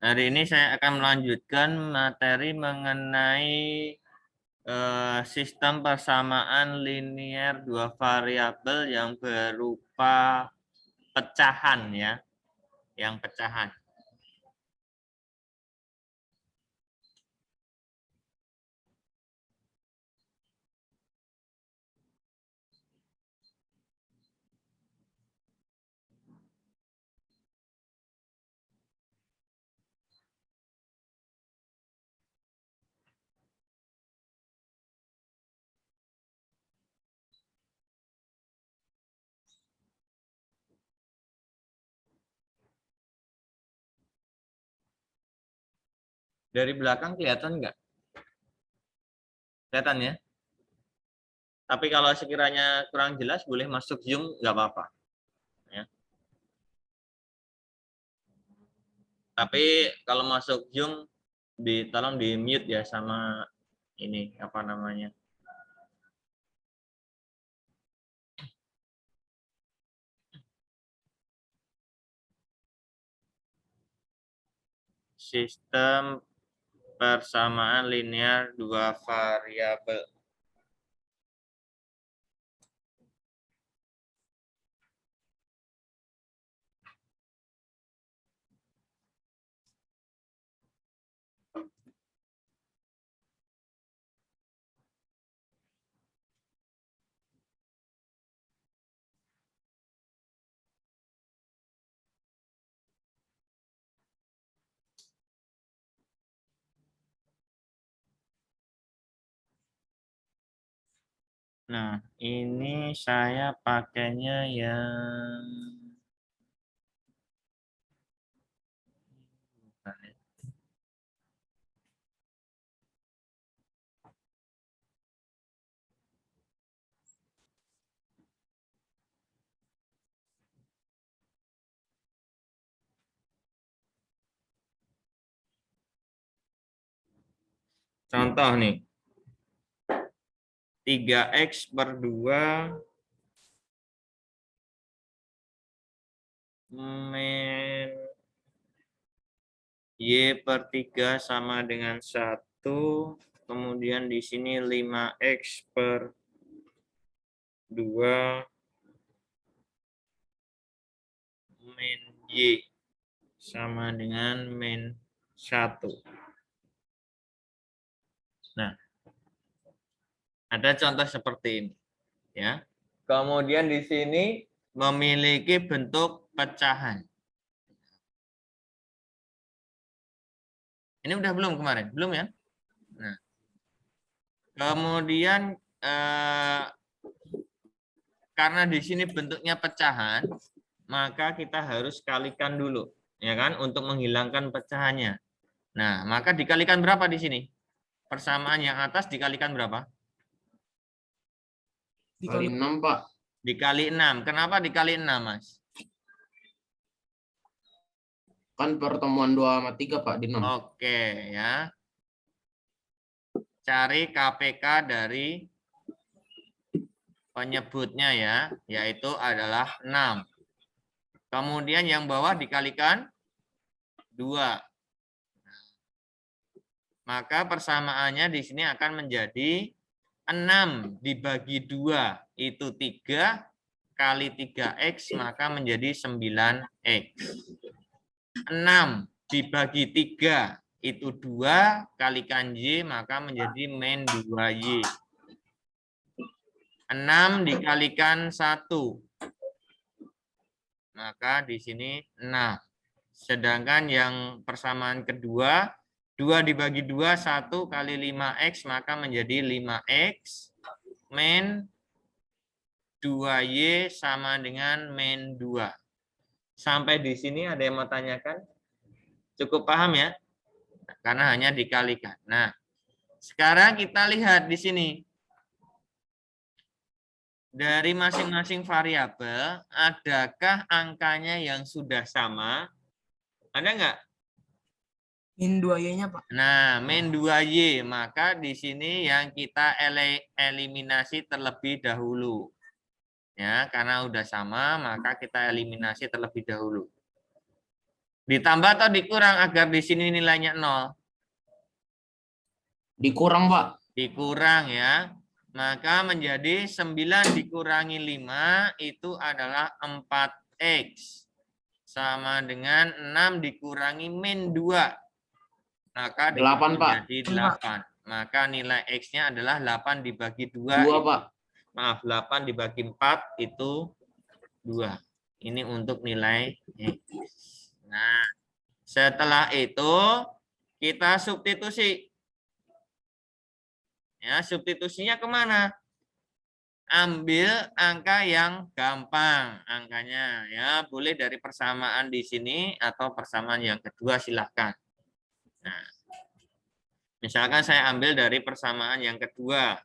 Hari ini saya akan melanjutkan materi mengenai sistem persamaan linier dua variabel yang berupa pecahan ya, yang pecahan. Dari belakang kelihatan nggak? Kelihatan ya? Tapi kalau sekiranya kurang jelas boleh masuk Zoom, nggak apa-apa. Ya. Tapi kalau masuk Zoom, tolong di mute ya sama ini apa namanya? Sistem persamaan linear dua variabel. Nah, ini saya pakainya yang contoh nih. 3x per 2 min y per 3 sama dengan 1. Kemudian di sini 5x per 2 min y sama dengan min 1. Nah, ada contoh seperti ini. Ya. Kemudian di sini memiliki bentuk pecahan. Ini udah belum kemarin? Belum ya? Nah, kemudian karena di sini bentuknya pecahan, maka kita harus kalikan dulu, ya kan, untuk menghilangkan pecahannya. Nah, maka dikalikan berapa di sini? Persamaan yang atas dikalikan berapa? Dikali 6, Pak. Dikali 6. Kenapa dikali 6, Mas? Kan pertemuan 2 sama 3, Pak, di 6. Oke, ya. Cari KPK dari penyebutnya ya, yaitu adalah 6. Kemudian yang bawah dikalikan 2. Maka persamaannya di sini akan menjadi 6 dibagi 2 itu 3 kali 3x maka menjadi 9x. 6 dibagi 3 itu 2 kalikan y maka menjadi min 2y. 6 dikalikan 1 maka di sini 6. Sedangkan yang persamaan kedua 2 dibagi 2, 1 kali 5x, maka menjadi 5x, min 2y sama dengan min 2. Sampai di sini ada yang mau tanyakan? Cukup paham ya? Karena hanya dikalikan. Nah, sekarang kita lihat di sini. Dari masing-masing variabel, adakah angkanya yang sudah sama? Ada nggak? Min 2y-nya, Pak. Nah, min 2y, maka di sini yang kita eliminasi terlebih dahulu. Ya, karena udah sama, maka kita eliminasi terlebih dahulu. Ditambah atau dikurang agar di sini nilainya 0? Dikurang, Pak. Dikurang ya. Maka menjadi 9 dikurangi 5 itu adalah 4x. Sama dengan 6 dikurangi min 2. Maka 8, Pak. menjadi 8. Maka nilai X-nya adalah 8 dibagi 2. 2, Pak. Maaf, 8 dibagi 4 itu 2. Ini untuk nilai X. Nah, setelah itu kita substitusi. Ya, substitusinya kemana? Ambil angka yang gampang angkanya. Ya, boleh dari persamaan di sini atau persamaan yang kedua silahkan. Nah, misalkan saya ambil dari persamaan yang kedua.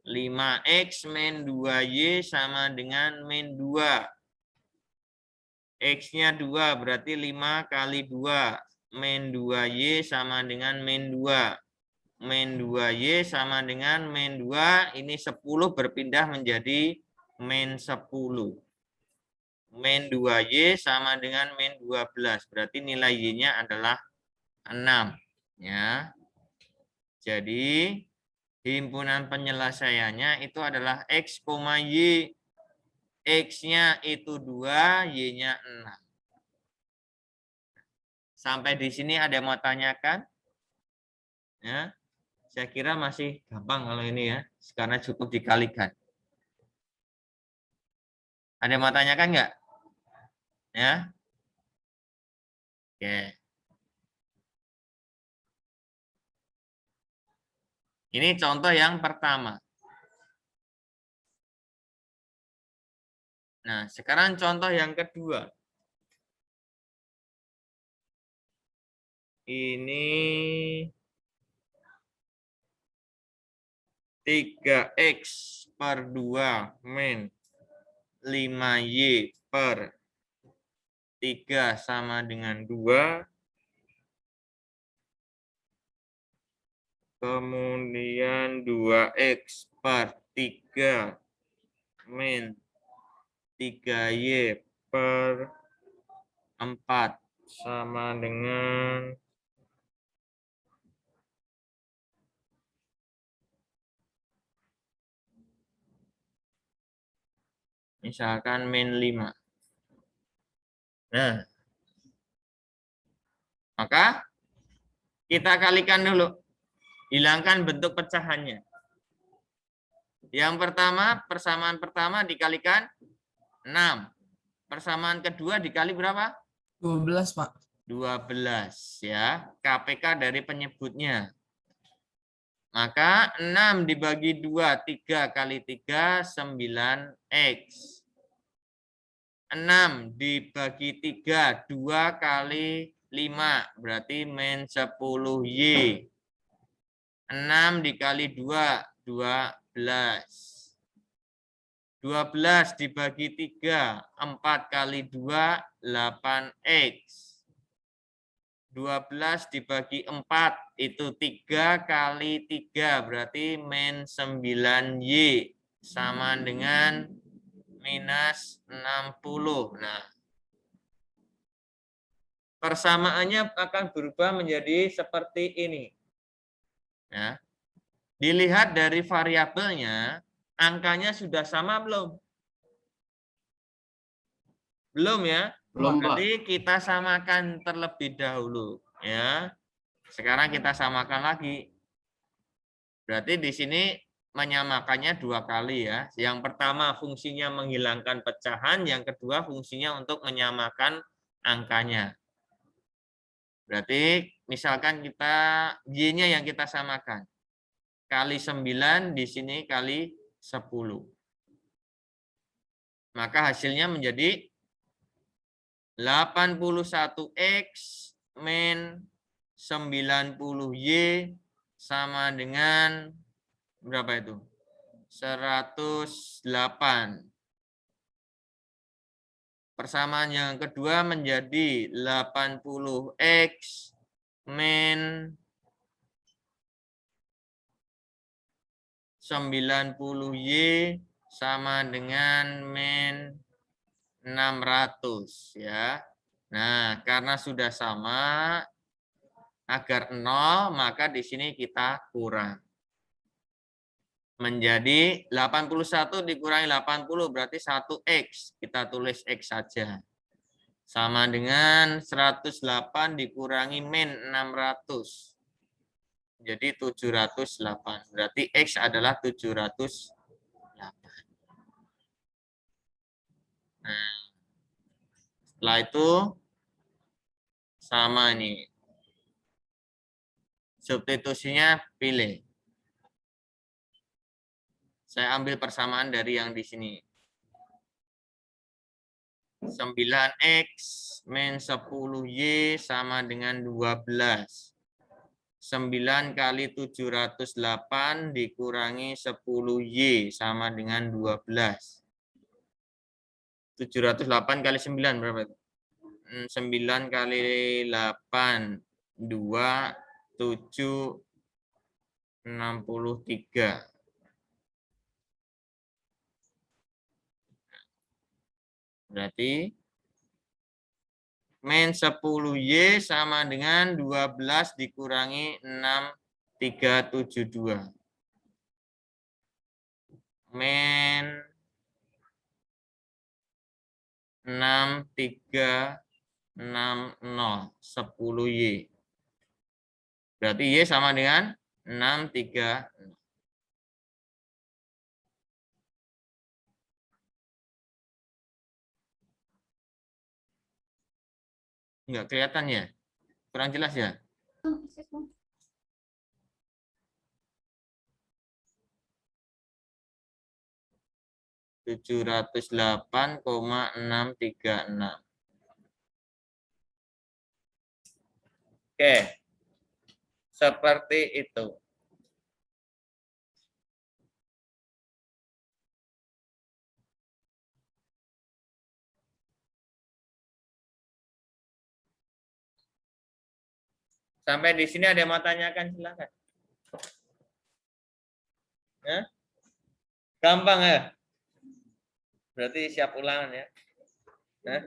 5x min 2y sama dengan min 2. X-nya 2, berarti 5 kali 2. Min 2y sama dengan min 2. Min 2y sama dengan min 2. Ini 10 berpindah menjadi min 10. Min 2y sama dengan min 12. Berarti nilai y-nya adalah 6. Ya. Jadi himpunan penyelesaiannya itu adalah X, Y. X-nya itu 2, Y-nya 6. Sampai di sini ada yang mau tanyakan? Ya, saya kira masih gampang kalau ini ya, karena cukup dikalikan. Ada yang mau tanyakan nggak? Ya, oke. Ini contoh yang pertama. Nah, sekarang contoh yang kedua. Ini 3x per 2 min 5y per 3 sama dengan 2. Kemudian 2x per 3 min 3y per 4 sama dengan misalkan min 5. Nah, maka kita kalikan dulu. Hilangkan bentuk pecahannya. Yang pertama, persamaan pertama dikalikan 6. Persamaan kedua dikali berapa? 12, Pak. 12 ya. KPK dari penyebutnya. Maka 6 dibagi 2, 3 kali 3, 9x. 6 dibagi 3, 2 kali 5, berarti min 10y. 6 dikali 2, 12. 12 dibagi 3, 4 kali 2, 8x. 12 dibagi 4 itu 3 kali 3 berarti min 9y sama dengan minus 60. Nah, persamaannya akan berubah menjadi seperti ini. Ya. Dilihat dari variabelnya, angkanya sudah sama belum? Belum ya? Belum, Pak. Jadi kita samakan terlebih dahulu ya. Sekarang kita samakan lagi. Berarti di sini menyamakannya 2 kali ya. Yang pertama fungsinya menghilangkan pecahan, yang kedua fungsinya untuk menyamakan angkanya. Berarti misalkan kita Y-nya yang kita samakan. Kali 9 di sini kali 10. Maka hasilnya menjadi 81x min 90y sama dengan berapa itu? 108. Persamaan yang kedua menjadi 80x min 90y sama dengan min 600 ya. Nah, karena sudah sama, agar 0, maka di sini kita kurang. Menjadi 81 dikurangi 80, berarti 1X. Kita tulis X saja. Sama dengan 108 dikurangi min 600. Jadi 708. Berarti X adalah 708. Nah, setelah itu sama ini. Substitusinya pilih. Saya ambil persamaan dari yang di sini. 9X min 10Y sama dengan 12. 9 kali 708 dikurangi 10Y sama dengan 12. 708 kali 9 berapa itu? 9 kali 8, 2, 7, 63. Berarti min 10Y sama dengan 12 dikurangi 6, 372. Min 6, 3, 6, 0. 10Y. Berarti Y sama dengan 6, 3, 0. Enggak kelihatan ya? Kurang jelas ya? Tujuh ratus 708,636. Oke. Seperti itu. Sampai di sini ada yang mau tanyakan, silakan. Ya? Gampang ya? Berarti siap ulangan ya? Hah?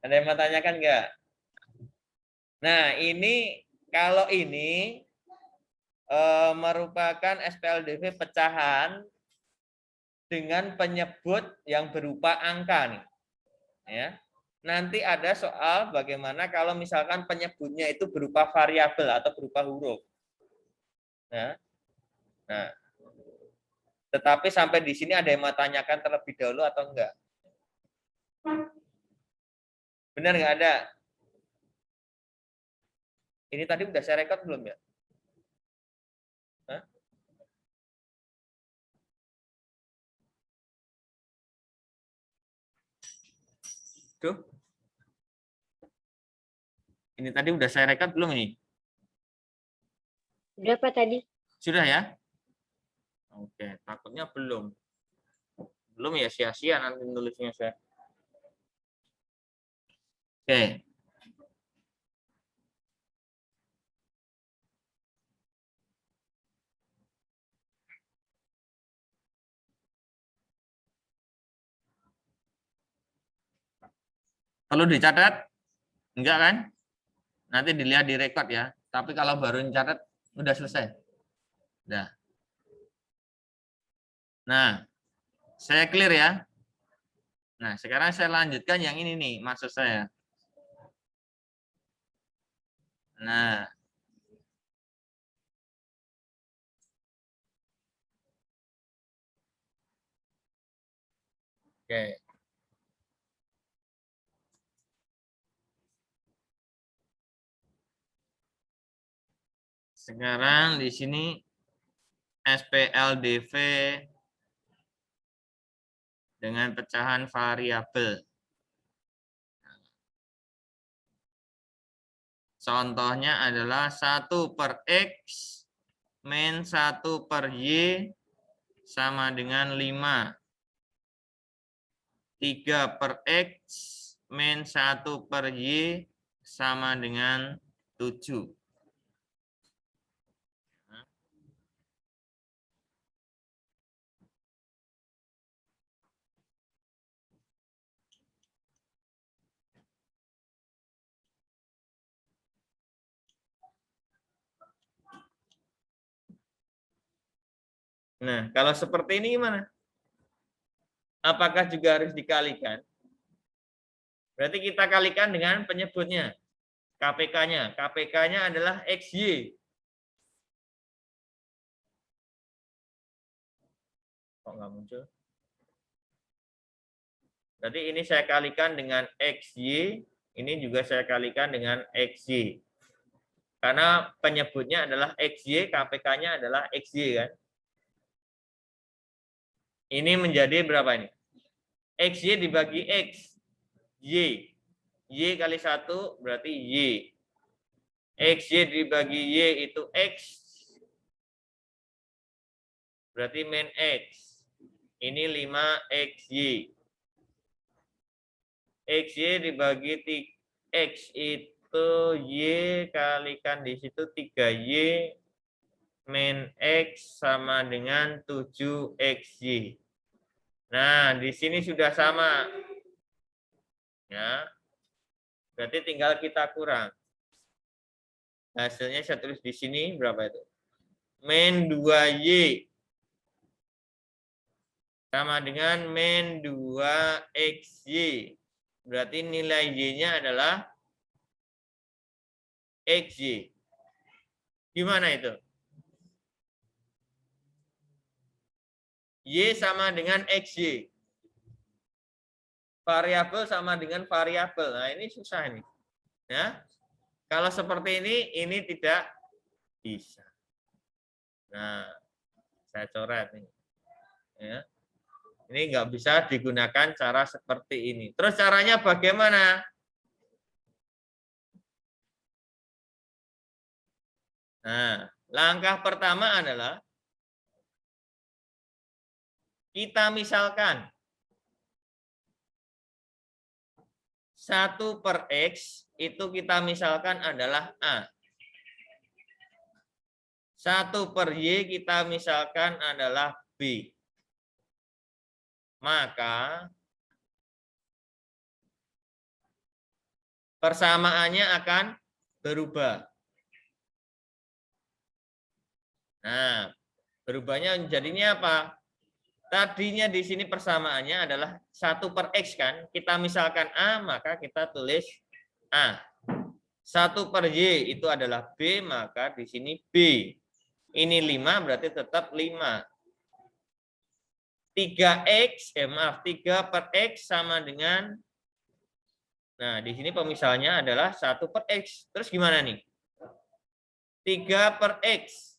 Ada yang mau tanyakan enggak? Nah, ini kalau ini merupakan SPLDV pecahan dengan penyebut yang berupa angka nih. Ya. Nanti ada soal bagaimana kalau misalkan penyebutnya itu berupa variabel atau berupa huruf. Nah, tetapi sampai di sini ada yang mau tanyakan terlebih dahulu atau enggak? Benar nggak ada? Ini tadi udah saya rekod belum ya? Hah? Tuh. Ini tadi udah saya rekod belum ini? Udah Pak tadi. Sudah ya? Oke, takutnya belum. Belum ya, sia-sia nanti nulisnya saya. Oke. Perlu dicatat? Enggak kan? Nanti dilihat di rekod ya. Tapi kalau baru dicatat, udah selesai. Udah. Nah, saya clear ya. Nah, sekarang saya lanjutkan yang ini nih, maksud saya. Nah, oke. Sekarang di sini SPLDV dengan pecahan variabel. Contohnya adalah 1 per X min 1 per Y sama dengan 5. 3 per X min 1 per Y sama dengan 7. Nah, kalau seperti ini gimana? Apakah juga harus dikalikan? Berarti kita kalikan dengan penyebutnya. KPK-nya. KPK-nya adalah XY. Kok nggak muncul? Berarti ini saya kalikan dengan XY. Ini juga saya kalikan dengan XY. Karena penyebutnya adalah XY, KPK-nya adalah XY kan. Ini menjadi berapa ini? XY dibagi X. Y. Y kali 1 berarti Y. XY dibagi Y itu X. Berarti min X. Ini 5XY. XY dibagi X itu Y kalikan di situ 3Y min X sama dengan 7XY. Nah, di sini sudah sama. Ya. Berarti tinggal kita kurang. Hasilnya saya tulis di sini berapa itu? Min 2Y sama dengan min 2XY. Berarti nilai Y-nya adalah XY. Gimana itu? Y sama dengan XY. Variabel sama dengan variabel. Nah, ini susah ini. Ya. Kalau seperti ini tidak bisa. Nah, saya coret nih. Ya. Ini nggak bisa digunakan cara seperti ini. Terus caranya bagaimana? Nah, langkah pertama adalah kita misalkan 1/X itu kita misalkan adalah A. 1/Y kita misalkan adalah B. Maka persamaannya akan berubah. Nah, berubahnya jadinya apa? Tadinya di sini persamaannya adalah 1/X kan. Kita misalkan A, maka kita tulis A. 1/Y itu adalah B, maka di sini B. Ini 5 berarti tetap 5. 3/X sama dengan, nah di sini pemisalnya adalah 1/X. Terus gimana nih? 3/X.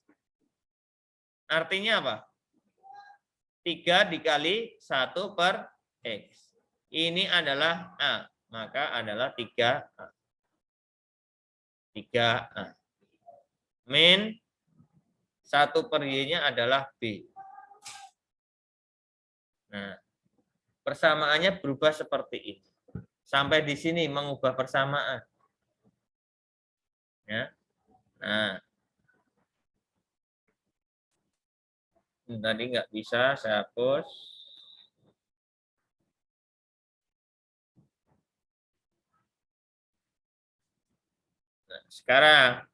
Artinya apa? 3 dikali 1/X. Ini adalah A, maka adalah 3A. 3A. Min 1/Y-nya adalah B. Nah, persamaannya berubah seperti ini. Sampai di sini mengubah persamaan. Ya. Nah, tadi nggak bisa, saya hapus. Nah, sekarang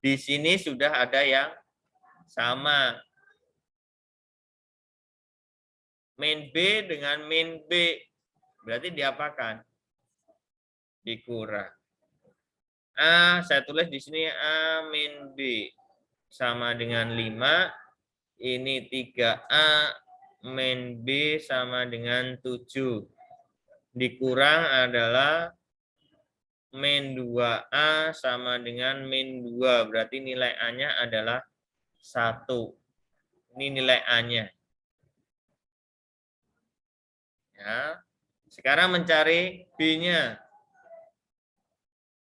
di sini sudah ada yang sama. Min B dengan min B. Berarti diapakan? Dikurang. A, saya tulis di sini A min B. Sama dengan 5. Ini 3A min B sama dengan 7. Dikurang adalah min 2A sama dengan min 2. Berarti nilai A-nya adalah 1. Ini nilai A-nya. Ya. Sekarang mencari B-nya.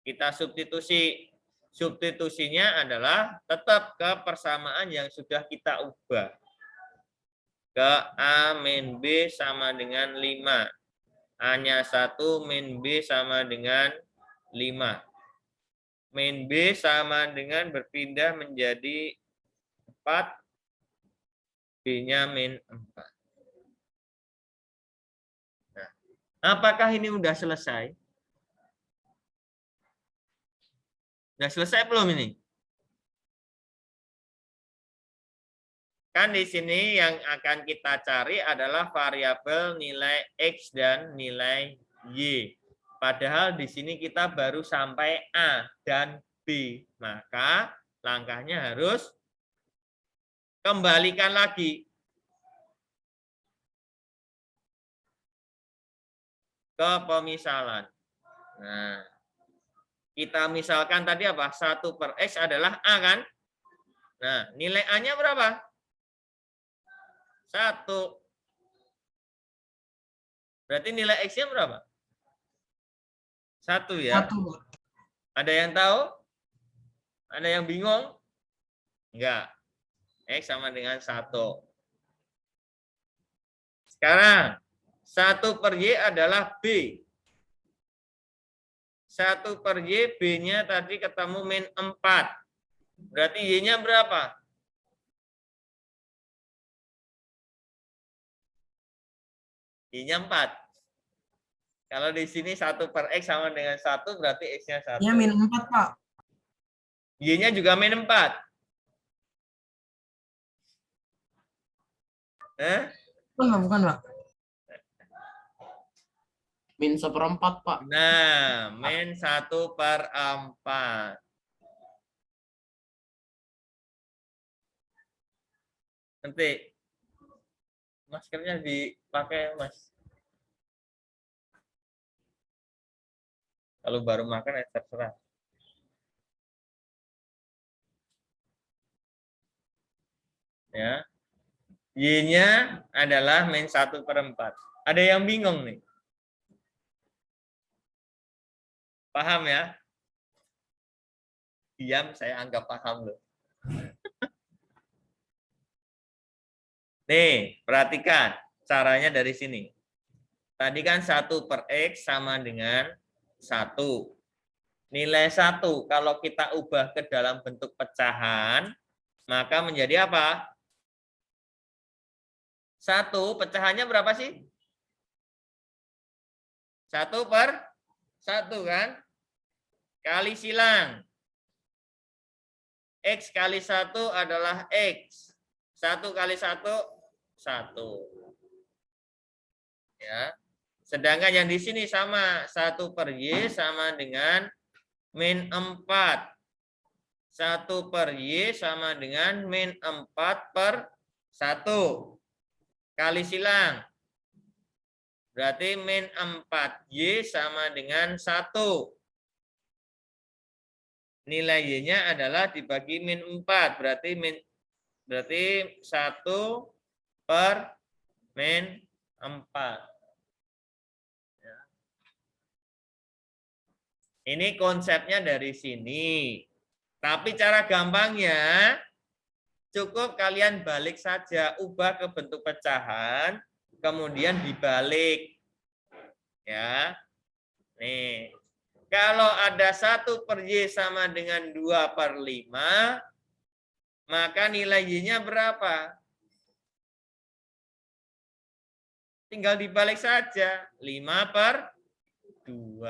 Kita substitusi. Substitusinya adalah tetap ke persamaan yang sudah kita ubah. Ke A min B sama dengan 5. A-nya 1, min B sama dengan 5. Min B sama dengan berpindah menjadi 4. B-nya min 4. Nah, apakah ini sudah selesai? Sudah selesai belum ini? Kan di sini yang akan kita cari adalah variabel nilai X dan nilai Y. Padahal di sini kita baru sampai A dan B. Maka langkahnya harus kembalikan lagi ke pemisalan. Nah, kita misalkan tadi apa? 1 per X adalah A kan? Nah, nilai A-nya berapa? 1. Berarti nilai X-nya berapa? 1 ya. 1, Pak. Ada yang tahu? Ada yang bingung? Enggak. X sama dengan 1. Sekarang, 1 per Y adalah B. 1 per Y, B-nya tadi ketemu min 4. Berarti Y-nya berapa? Y-nya 4. Kalau di sini 1 per X sama dengan 1, berarti X-nya 1. Ya, min 4, Pak. Y-nya juga min 4. Bukan, Pak. Min 1/4, Pak. Nah, min 1 per 4. Nanti maskernya dipakai, Mas. Kalau baru makan ya terserah. Ya. Y-nya adalah min 1 per 4. Ada yang bingung nih? Paham ya? Diam, saya anggap paham loh. Nih, perhatikan caranya dari sini. Tadi kan 1 per X sama dengan 1. Nilai 1 kalau kita ubah ke dalam bentuk pecahan, maka menjadi apa? 1, pecahannya berapa sih? 1 per 1 kan? Kali silang. X kali 1 adalah X. 1 kali 1, 1. Ya. Sedangkan yang di sini sama. 1 per Y sama dengan min 4. 1 per Y sama dengan min 4 per 1. Kali silang. Berarti min 4Y sama dengan 1. Nilai Y-nya adalah dibagi min 4. Berarti 1 per min 4. Ya. Ini konsepnya dari sini. Tapi cara gampangnya, cukup kalian balik saja. Ubah ke bentuk pecahan, kemudian dibalik. Ya. Nih. Kalau ada 1 per Y sama dengan 2 per 5, maka nilai Y-nya berapa? Tinggal dibalik saja. 5 per 2.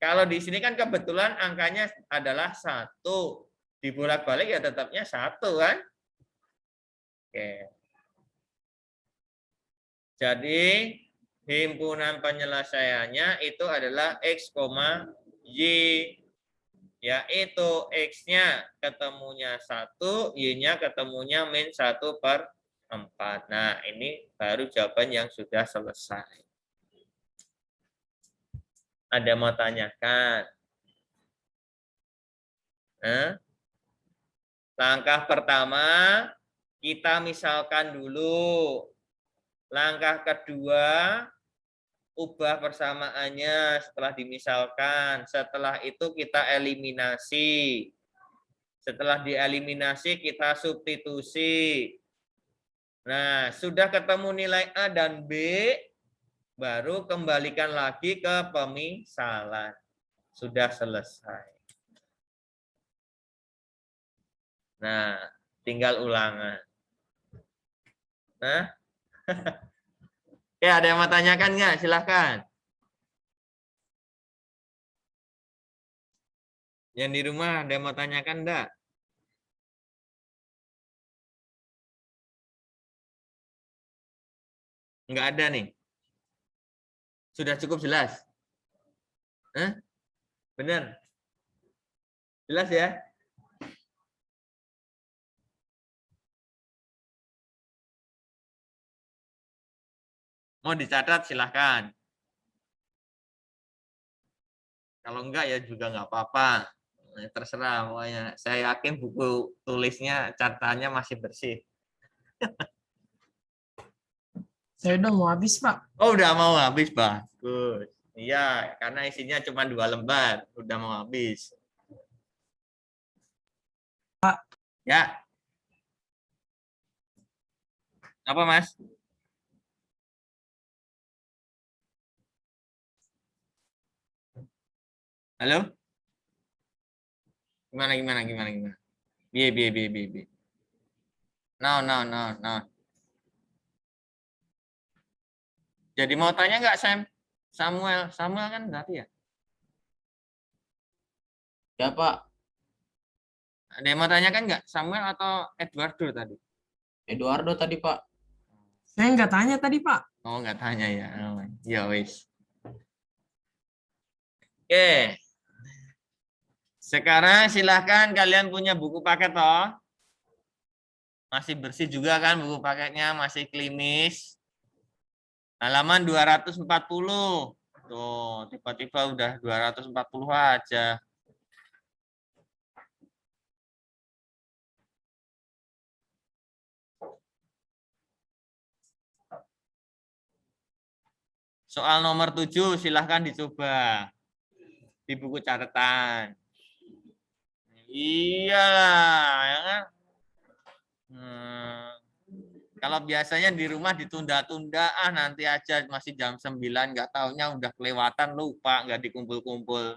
Kalau di sini kan kebetulan angkanya adalah 1. Dibolak-balik ya tetapnya 1 kan? Oke. Jadi himpunan penyelesaiannya itu adalah X, Y, yaitu X-nya ketemunya 1, Y-nya ketemunya min 1 per 4. Nah, ini baru jawaban yang sudah selesai. Ada mau tanyakan? Langkah pertama, kita misalkan dulu. Langkah kedua, ubah persamaannya setelah dimisalkan. Setelah itu kita eliminasi. Setelah dieliminasi, kita substitusi. Nah, sudah ketemu nilai A dan B, baru kembalikan lagi ke pemisalan. Sudah selesai. Nah, tinggal ulangan. Nah, ya, ada yang mau tanyakan nggak? Silahkan. Yang di rumah ada yang mau tanyakan enggak? Enggak ada nih. Sudah cukup jelas? Hah? Benar? Jelas ya? Mau dicatat silahkan. Kalau enggak ya juga enggak apa-apa. Terserah pokoknya. Saya yakin buku tulisnya, catatannya masih bersih. Saya udah mau habis, Pak. Oh, udah mau habis, bagus. Iya, karena isinya cuma 2 lembar. Udah mau habis. Pak. Ya, apa Mas? Halo? Gimana? Biye, biye, biye, biye, biye. No, no, no, no. Jadi mau tanya nggak, Sam? Samuel, Samuel kan berarti ya? Ya, Pak. Ada yang mau tanyakan nggak? Samuel atau Eduardo tadi? Eduardo tadi, Pak. Saya nggak tanya tadi, Pak. Oh, nggak tanya ya. Oh, ya wis. Oke. Sekarang silahkan kalian punya buku paket toh. Masih bersih juga kan buku paketnya, masih klimis. Halaman 240. Tuh, tiba-tiba udah 240 aja. Soal nomor 7 silahkan dicoba di buku catatan. Iyalah, ya kan? Hmm, kalau biasanya di rumah ditunda-tunda, nanti aja masih jam 9, nggak taunya udah kelewatan, lupa, nggak dikumpul-kumpul.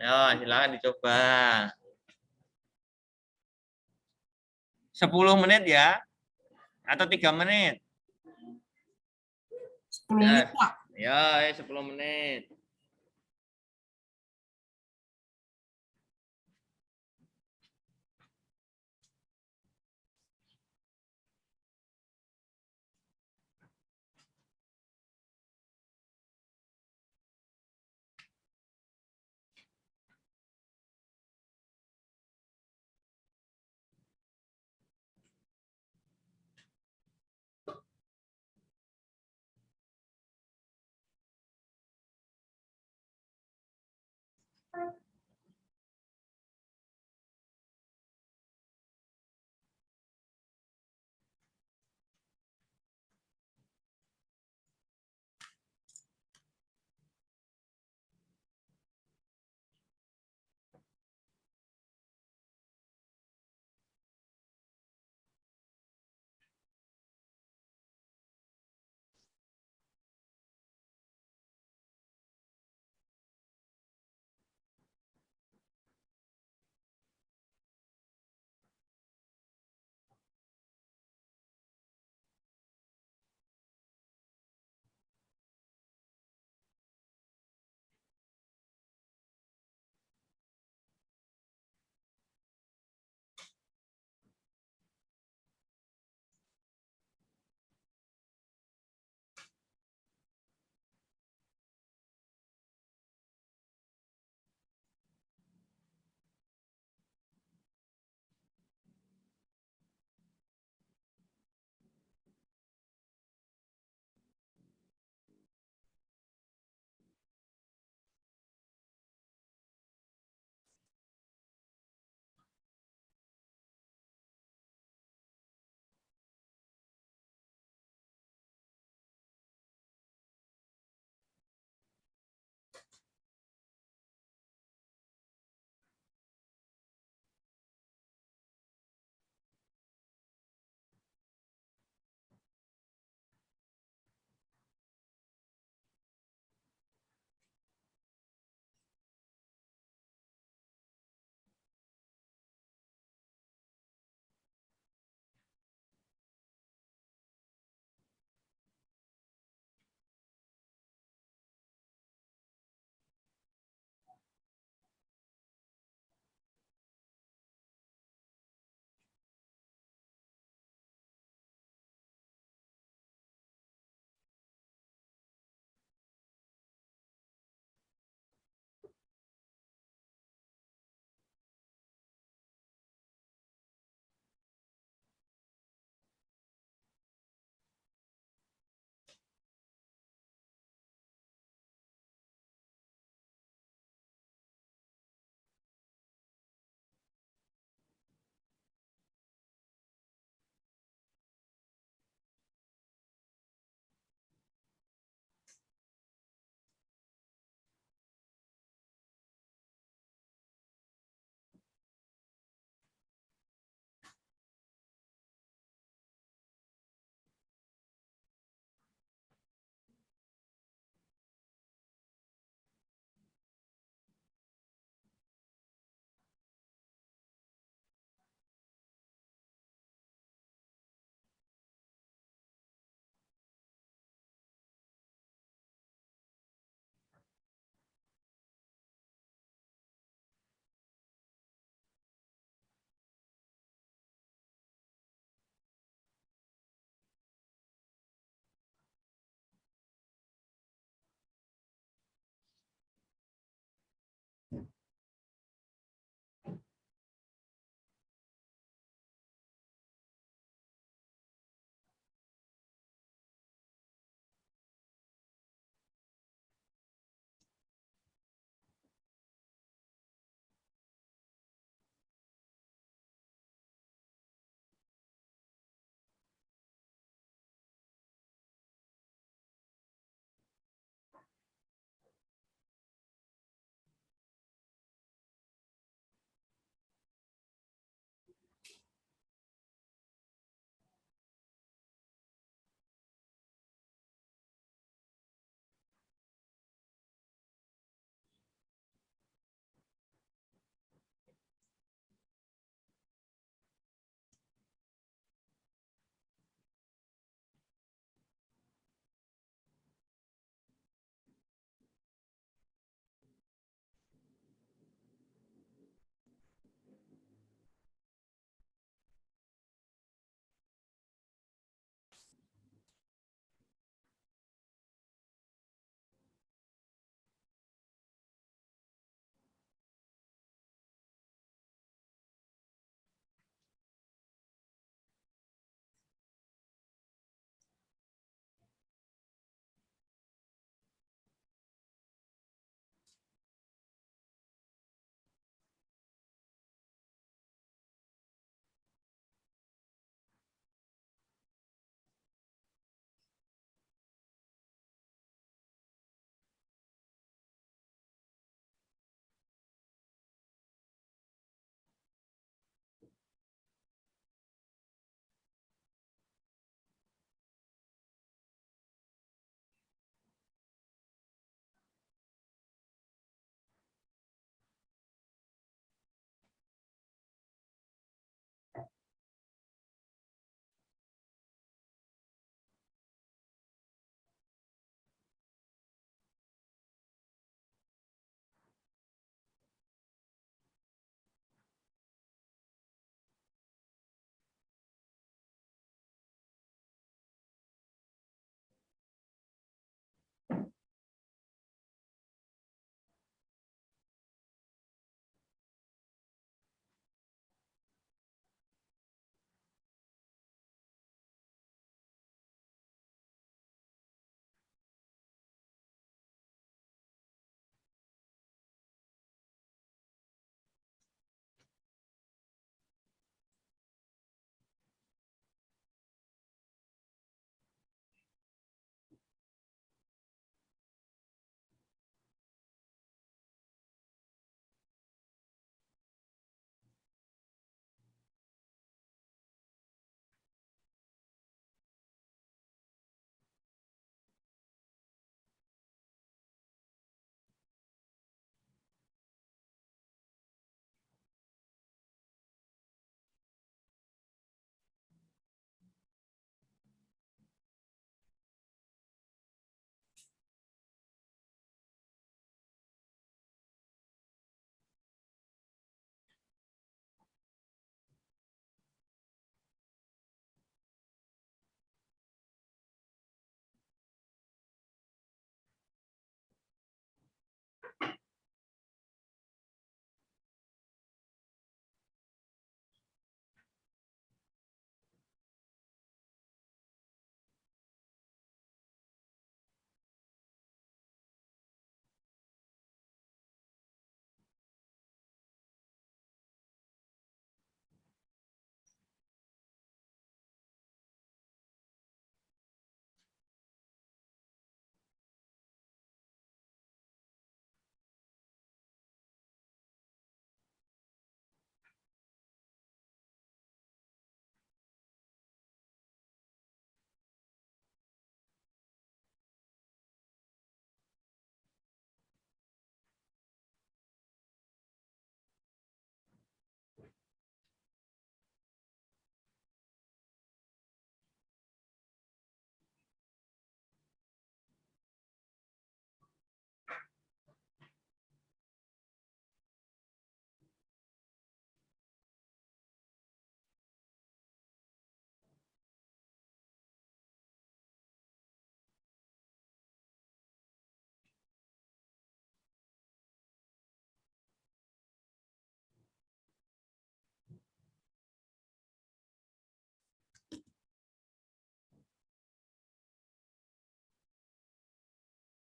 Ya, silakan dicoba. 10 menit ya, atau 3 menit. 10 menit, Pak. Ya, 10 menit.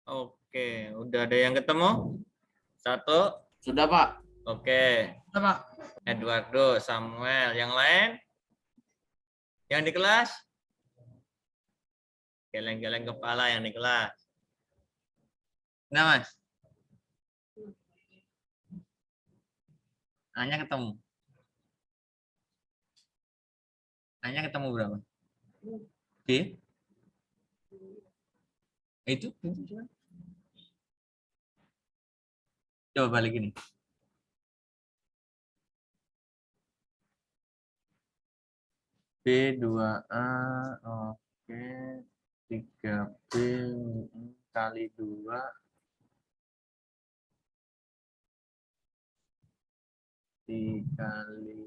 Oke, udah ada yang ketemu? Satu. Sudah, Pak. Oke, Sudah, Pak. Eduardo, Samuel. Yang lain? Yang di kelas? Geleng-geleng kepala yang di kelas. Nah, Mas. Hanya ketemu. Hanya ketemu berapa? B? Itu? Coba balik ini. B2A, oke. 3B kali 2 dikali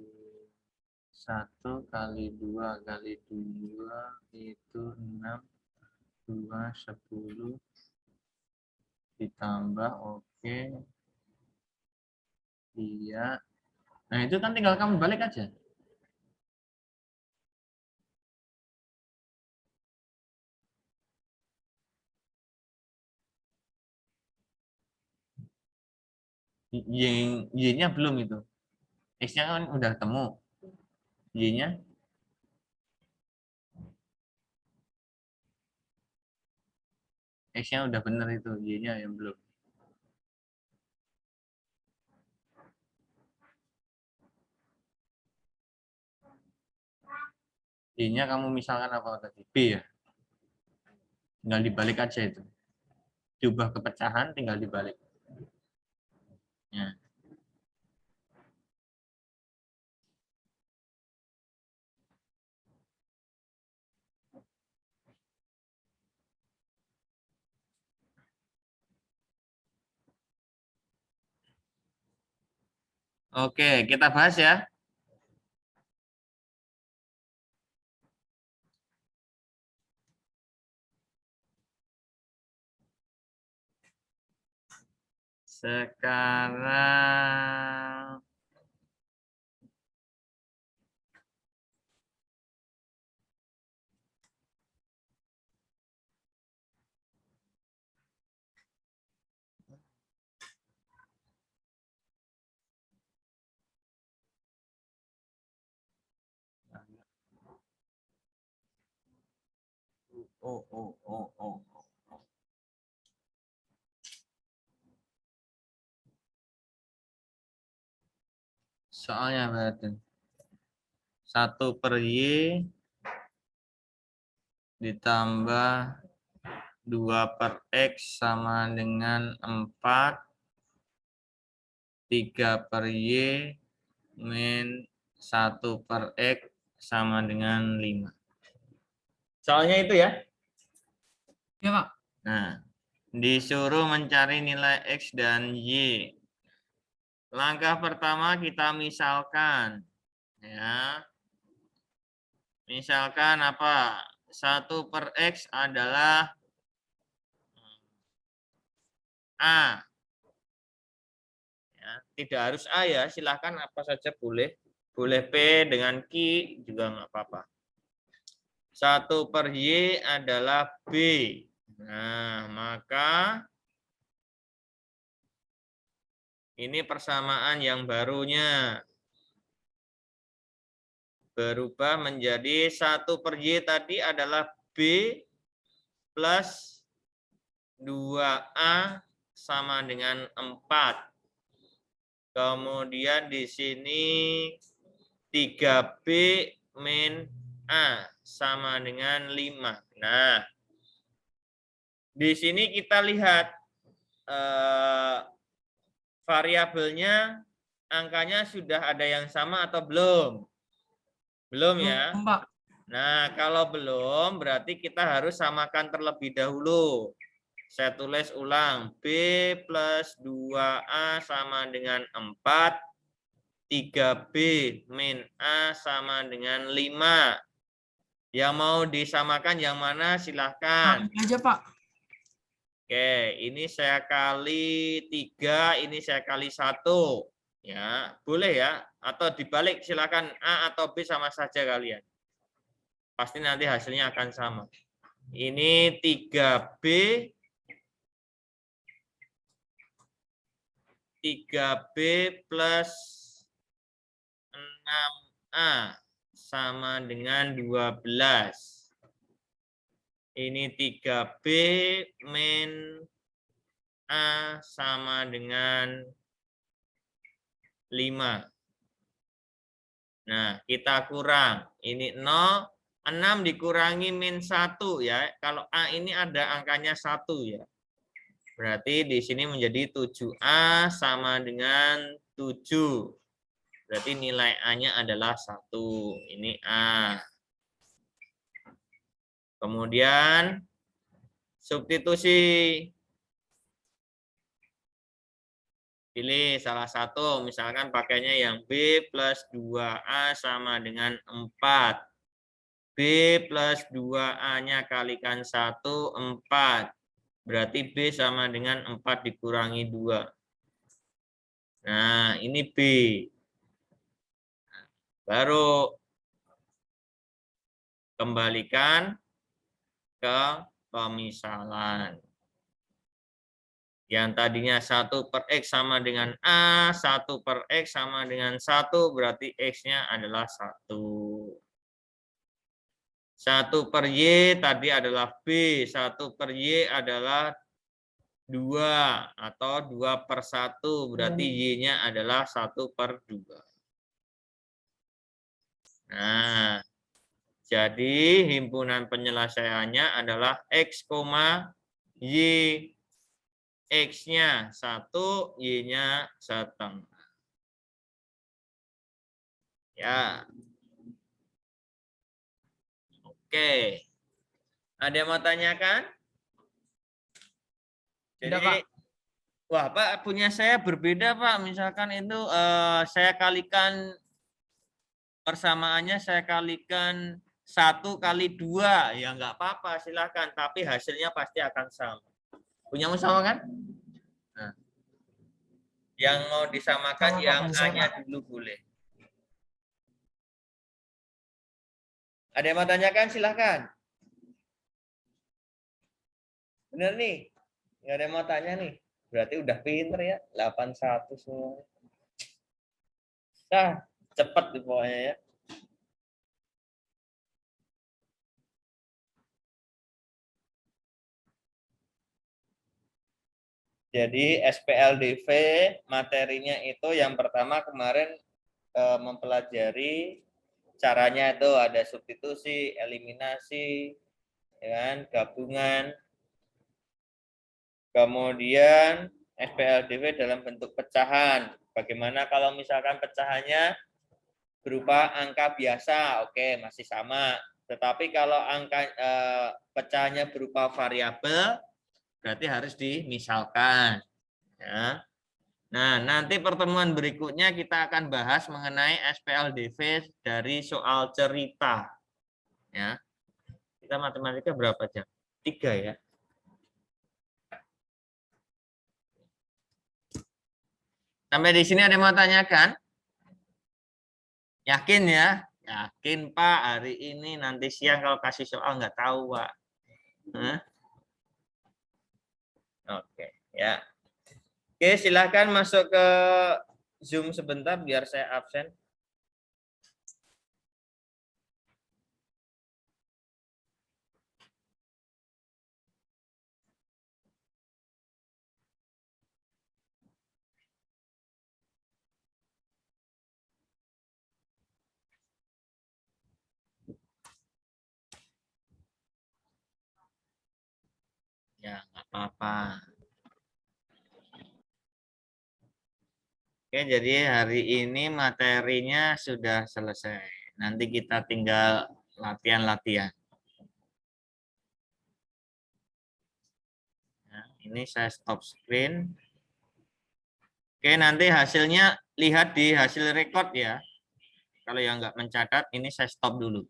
1 kali 2 kali 2 itu 6, 2, 10 ditambah, oke. Iya. Nah, itu kan tinggal kamu balik aja. Y-nya belum itu. X-nya kan udah ketemu. Y-nya X-nya udah bener itu, Y-nya yang belum. Y-nya kamu misalkan apa tadi? B ya? Tinggal dibalik aja itu. Diubah ke pecahan, tinggal dibalik. Ya. Oke, kita bahas ya. Sekarang oh. Soalnya berarti 1/Y ditambah 2/X sama dengan 4, 3/Y min 1/X sama dengan 5. Soalnya itu ya. Ya, Pak. Nah, disuruh mencari nilai X dan Y. Langkah pertama kita misalkan. Ya. Misalkan apa? 1/X adalah A. Ya, tidak harus A ya, silahkan apa saja boleh. Boleh P dengan Q juga nggak apa-apa. 1/Y adalah B. Nah, maka ini persamaan yang barunya. Berubah menjadi 1/Y tadi adalah B plus 2A sama dengan 4. Kemudian di sini 3B min A sama dengan 5. Nah, di sini kita lihat variabelnya, angkanya sudah ada yang sama atau belum? Belum ya? Belum, Pak. Nah, kalau belum berarti kita harus samakan terlebih dahulu. Saya tulis ulang, B plus 2A sama dengan 4, 3B min A sama dengan 5. Yang mau disamakan yang mana silahkan. Ini aja, Pak. Oke, ini saya kali 3, ini saya kali 1. Ya, boleh ya. Atau dibalik silahkan A atau B sama saja kalian. Pasti nanti hasilnya akan sama. Ini 3B 3B plus 6A sama dengan 12. Ini 3B min A sama dengan 5. Nah, kita kurang. Ini 0, 6 dikurangi min 1 ya. Kalau A ini ada angkanya 1 ya. Berarti di sini menjadi 7A sama dengan 7. Berarti nilai A-nya adalah 1. Ini A. Kemudian substitusi. Pilih salah satu, misalkan pakainya yang B plus 2A sama dengan 4. B plus 2A-nya kalikan 1, 4. Berarti B sama dengan 4 dikurangi 2. Nah, ini B. Baru kembalikan ke pemisalan. Yang tadinya 1 per X sama dengan A, 1 per X sama dengan 1, berarti X-nya adalah 1. 1 per Y tadi adalah B, 1 per Y adalah 2, atau 2 per 1, berarti Y-nya adalah 1 per 2. Nah, jadi himpunan penyelesaiannya adalah X, Y. X-nya 1, Y-nya 1,5. Ya. Oke. Ada yang mau tanyakan? Tidak, Jadi, Pak. wah, Pak, punya saya berbeda, Pak. Misalkan itu saya kalikan persamaannya, saya kalikan 1 kali 2. Ya, nggak apa-apa, silakan. Tapi hasilnya pasti akan sama. Punyamu sama kan? Nah, yang mau disamakan Sama, Pak, yang punya saya, A-nya Pak. dulu boleh. Ada yang mau tanyakan? Silahkan. Bener nih. Nggak ada yang mau tanya nih. Berarti udah pinter ya. 81 semua. Nah, cepet nih pokoknya ya. Jadi SPLDV materinya itu yang pertama kemarin mempelajari caranya itu ada substitusi, eliminasi, ya kan, gabungan. Kemudian SPLDV dalam bentuk pecahan. Bagaimana kalau misalkan pecahannya berupa angka biasa, oke, masih sama. Tetapi kalau angka pecahannya berupa variabel, berarti harus dimisalkan. Ya. Nah, nanti pertemuan berikutnya kita akan bahas mengenai SPLDV dari soal cerita. Ya. Kita matematika berapa jam? 3 ya. Sampai di sini ada yang mau tanyakan? Yakin ya? Yakin, Pak, hari ini nanti siang kalau kasih soal nggak tahu, Pak. Hah? Oke, ya. Oke, silahkan masuk ke Zoom sebentar biar saya absen. Ya, nggak apa-apa. Oke, jadi hari ini materinya sudah selesai. Nanti kita tinggal latihan-latihan. Nah, ini saya stop screen. Oke, nanti hasilnya lihat di hasil record ya. Kalau yang nggak mencatat, ini saya stop dulu.